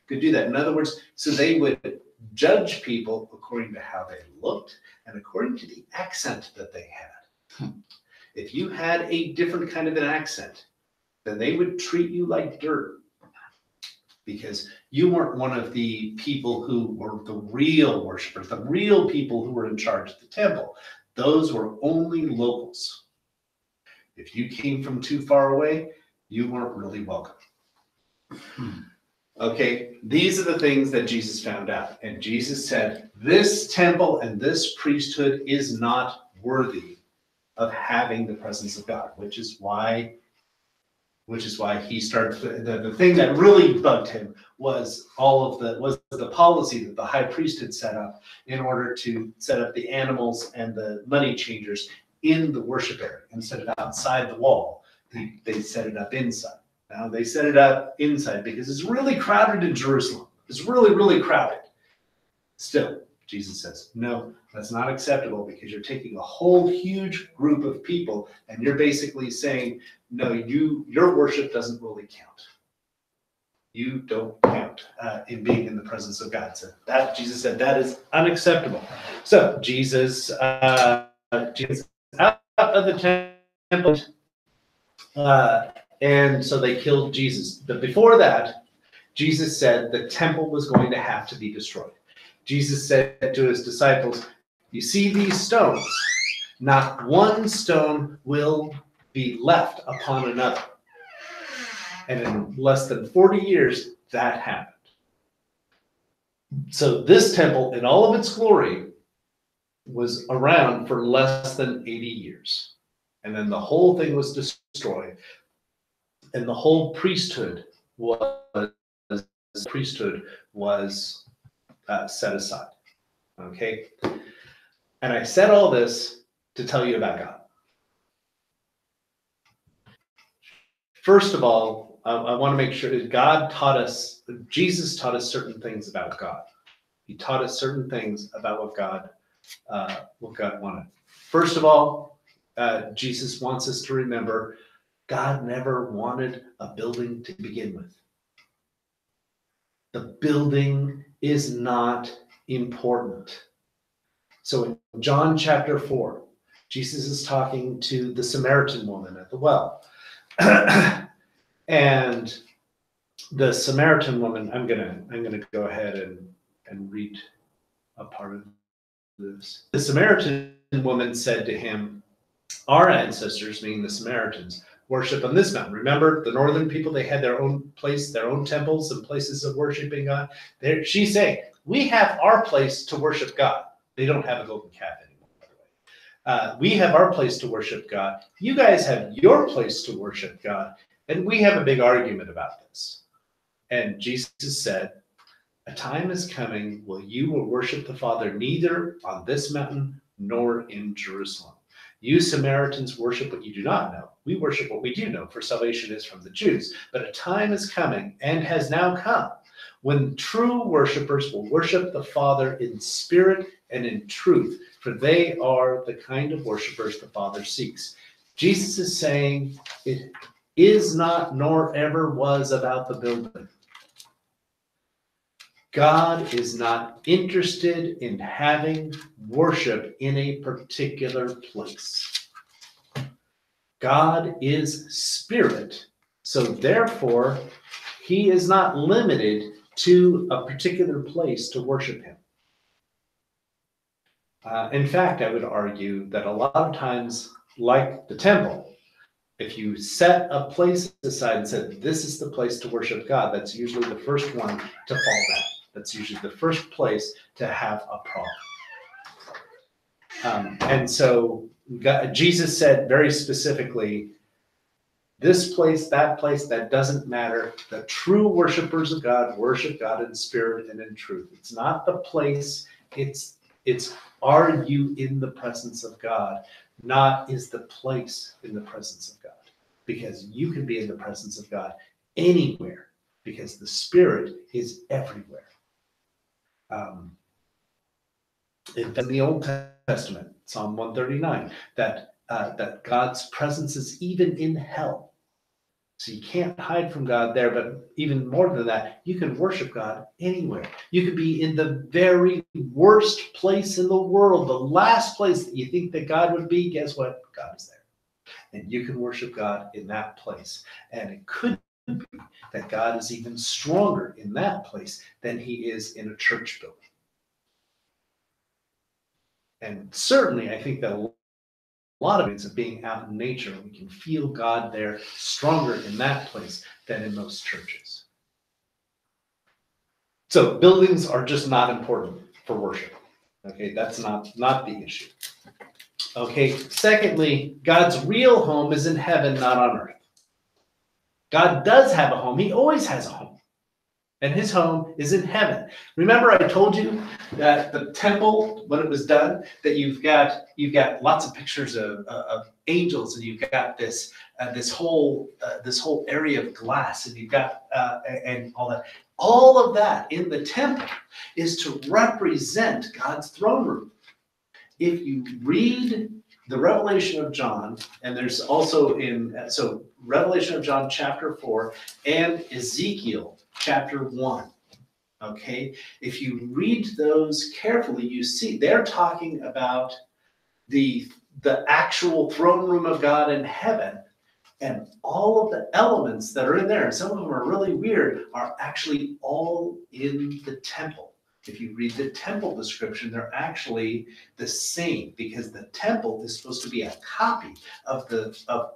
could do that. In other words, so they would judge people according to how they looked and according to the accent that they had. If you had a different kind of an accent, then they would treat you like dirt, because you weren't one of the people who were the real worshipers, the real people who were in charge of the temple. Those were only locals. If you came from too far away, you weren't really welcome. Okay, these are the things that Jesus found out. And Jesus said, this temple and this priesthood is not worthy of having the presence of God, which is why he started, the thing that really bugged him was the policy that the high priest had set up in order to set up the animals and the money changers in the worship area instead of outside the wall. They set it up inside. Now they set it up inside because it's really crowded in Jerusalem. It's really, really crowded. Still, Jesus says, no, that's not acceptable, because you're taking a whole huge group of people and you're basically saying, no, your worship doesn't really count. You don't count in being in the presence of God. So that Jesus said that is unacceptable. So Jesus out of the temple, and so they killed Jesus. But before that, Jesus said the temple was going to have to be destroyed. Jesus said to his disciples, you see these stones? Not one stone will be left upon another. And in less than 40 years, that happened. So this temple, in all of its glory, was around for less than 80 years. And then the whole thing was destroyed. And the whole priesthood was set aside. Okay? And I said all this to tell you about God. First of all, I want to make sure that Jesus taught us certain things about God. He taught us certain things about what God wanted. First of all, Jesus wants us to remember God never wanted a building to begin with. The building is not important. So in John chapter 4, Jesus is talking to the Samaritan woman at the well. And the Samaritan woman, I'm gonna go ahead and read a part of this. The Samaritan woman said to him, our ancestors, meaning the Samaritans, worship on this mountain. Remember, the northern people, they had their own place, their own temples and places of worshiping God. She's saying, we have our place to worship God. They don't have a golden calf anymore, by the way. We have our place to worship God. You guys have your place to worship God. And we have a big argument about this. And Jesus said, a time is coming when you will worship the Father neither on this mountain nor in Jerusalem. You Samaritans worship what you do not know. We worship what we do know, for salvation is from the Jews. But a time is coming, and has now come, when true worshipers will worship the Father in spirit and in truth, for they are the kind of worshipers the Father seeks. Jesus is saying it is not, nor ever was, about the building. God is not interested in having worship in a particular place. God is spirit, so therefore he is not limited to a particular place to worship him. In fact, I would argue that a lot of times, like the temple, if you set a place aside and said, this is the place to worship God, that's usually the first one to fall down. That's usually the first place to have a problem. And so Jesus said very specifically, this place, that doesn't matter. The true worshipers of God worship God in spirit and in truth. It's not the place, it's are you in the presence of God, not is the place in the presence of God. Because you can be in the presence of God anywhere, because the Spirit is everywhere. In the Old Testament, Psalm 139, that God's presence is even in hell. So you can't hide from God there, but even more than that, you can worship God anywhere. You could be in the very worst place in the world, the last place that you think that God would be. Guess what? God is there. And you can worship God in that place. And it could be that God is even stronger in that place than he is in a church building. And certainly, I think that a lot of it is of being out in nature. We can feel God there stronger in that place than in most churches. So buildings are just not important for worship. Okay, that's not the issue. Okay, secondly, God's real home is in heaven, not on earth. God does have a home. He always has a home. And his home is in heaven. Remember I told you that the temple, when it was done, that you've got lots of pictures of angels, and you've got this whole area of glass, and you've got and all that. All of that in the temple is to represent God's throne room. If you read the Revelation of John, and there's also so Revelation of John chapter 4 and Ezekiel chapter 1, okay? If you read those carefully, you see they're talking about the actual throne room of God in heaven, and all of the elements that are in there, and some of them are really weird, are actually all in the temple. If you read the temple description, they're actually the same, because the temple is supposed to be a copy of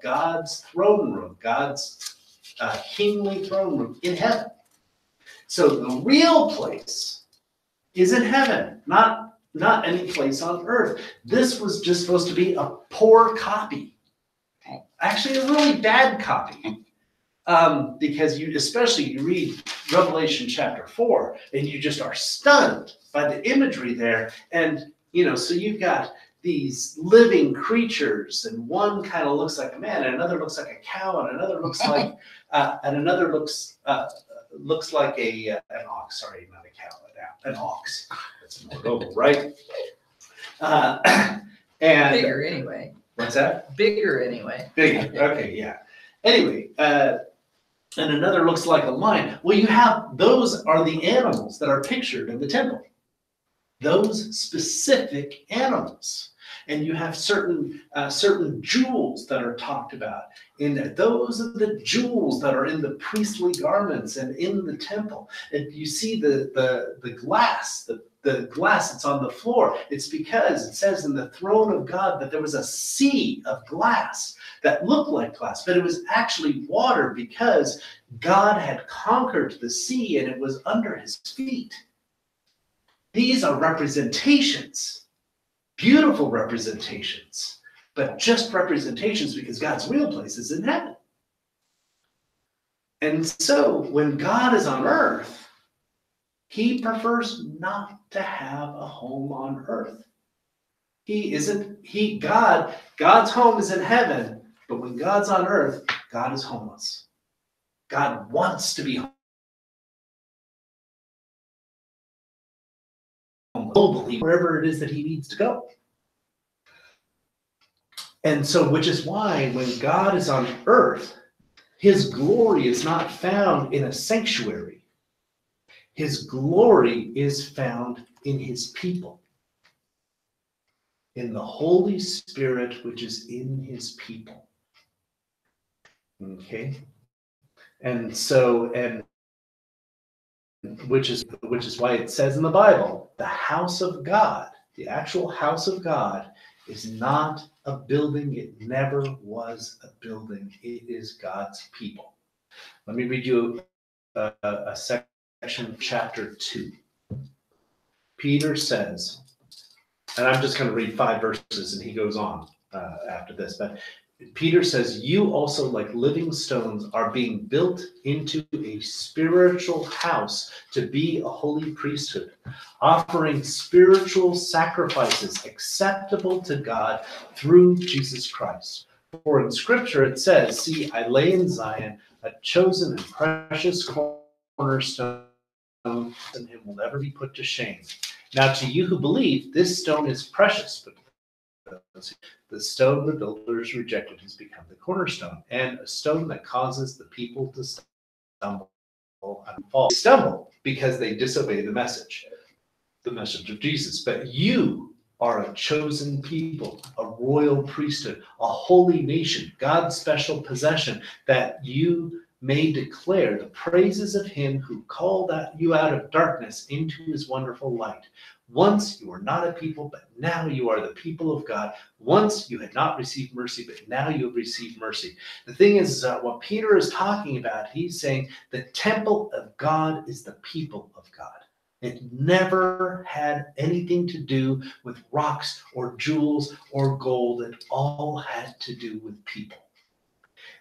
God's throne room, God's kingly throne room in heaven. So the real place is in heaven, not any place on earth. This was just supposed to be a poor copy, actually a really bad copy. Because you read Revelation chapter 4 and you just are stunned by the imagery there. And, so you've got these living creatures, and one kind of looks like a man, and another looks like a cow, and another looks like, looks like an ox. Sorry, not a cow, an ox. That's more noble, right? And Bigger anyway. What's that? Bigger anyway. Big, okay, yeah. Anyway, and another looks like a lion. Well, you have, those are the animals that are pictured in the temple. Those specific animals. And you have certain jewels that are talked about in there. Those are the jewels that are in the priestly garments and in the temple. And you see the glass, the glass that's on the floor. It's because it says in the throne of God that there was a sea of glass that looked like glass, but it was actually water because God had conquered the sea and it was under his feet. These are representations, beautiful representations, but just representations because God's real place is in heaven. And so when God is on earth, he prefers not to have a home on earth. God's home is in heaven, but when God's on earth, God is homeless. God wants to be home globally, wherever it is that he needs to go. And so, which is why when God is on earth, his glory is not found in a sanctuary. His glory is found in his people, in the Holy Spirit, which is in his people. Okay? And so, and which is why it says in the Bible, the house of God, the actual house of God, is not a building. It never was a building. It is God's people. Let me read you a section of chapter 2. Peter says, and I'm just going to read 5 verses, and he goes on after this, but Peter says, you also, like living stones, are being built into a spiritual house to be a holy priesthood, offering spiritual sacrifices acceptable to God through Jesus Christ. For in Scripture it says, see, I lay in Zion a chosen and precious cornerstone, and him will never be put to shame. Now to you who believe, this stone is precious, but the stone the builders rejected has become the cornerstone, and a stone that causes the people to stumble and fall. They stumble because they disobey the message of Jesus. But you are a chosen people, a royal priesthood, a holy nation, God's special possession, that you may declare the praises of him who called you out of darkness into his wonderful light. Once you were not a people, but now you are the people of God. Once you had not received mercy, but now you have received mercy. The thing is, what Peter is talking about, he's saying the temple of God is the people of God. It never had anything to do with rocks or jewels or gold. It all had to do with people.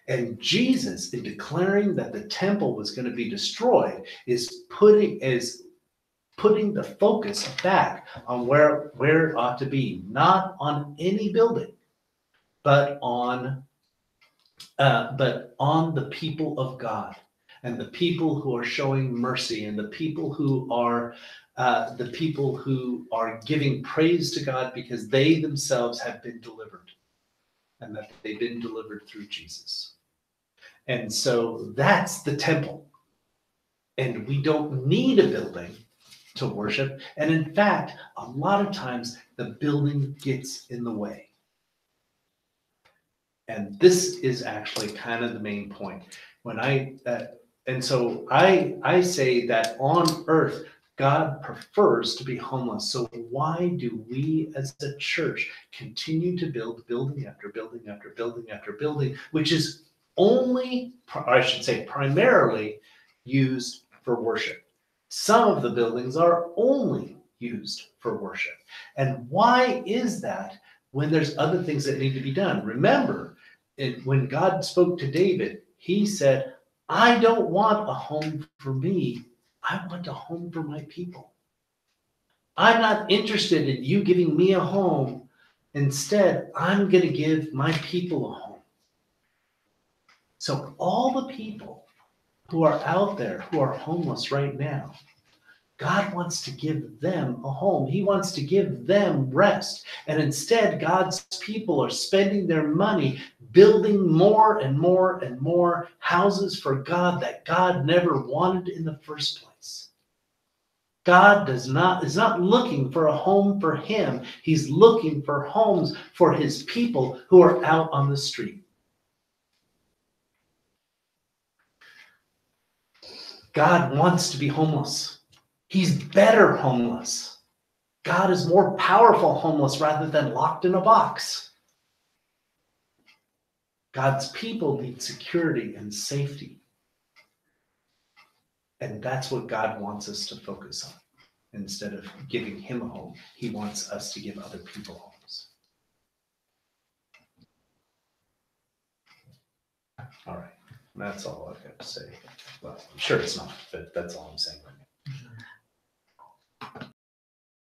And Jesus, in declaring that the temple was going to be destroyed, is putting the focus back on where it ought to be, not on any building, but on the people of God, and the people who are showing mercy, and the people who are giving praise to God because they themselves have been delivered, and that they've been delivered through Jesus. And so that's the temple. And we don't need a building to worship. And in fact, a lot of times the building gets in the way. And this is actually kind of the main point. So I say that on earth, God prefers to be homeless. So why do we as a church continue to build building after building after building after building, which is primarily used for worship? Some of the buildings are only used for worship. And why is that when there's other things that need to be done? Remember, when God spoke to David, he said, I don't want a home for me. I want a home for my people. I'm not interested in you giving me a home. Instead, I'm going to give my people a home. So all the people who are out there who are homeless right now, God wants to give them a home. He wants to give them rest. And instead, God's people are spending their money building more and more and more houses for God that God never wanted in the first place. God is not looking for a home for him. He's looking for homes for his people who are out on the street. God wants to be homeless. He's better homeless. God is more powerful homeless rather than locked in a box. God's people need security and safety. And that's what God wants us to focus on. Instead of giving him a home, he wants us to give other people homes. All right, that's all I've got to say. Well, I'm sure it's not, but that's all I'm saying right now.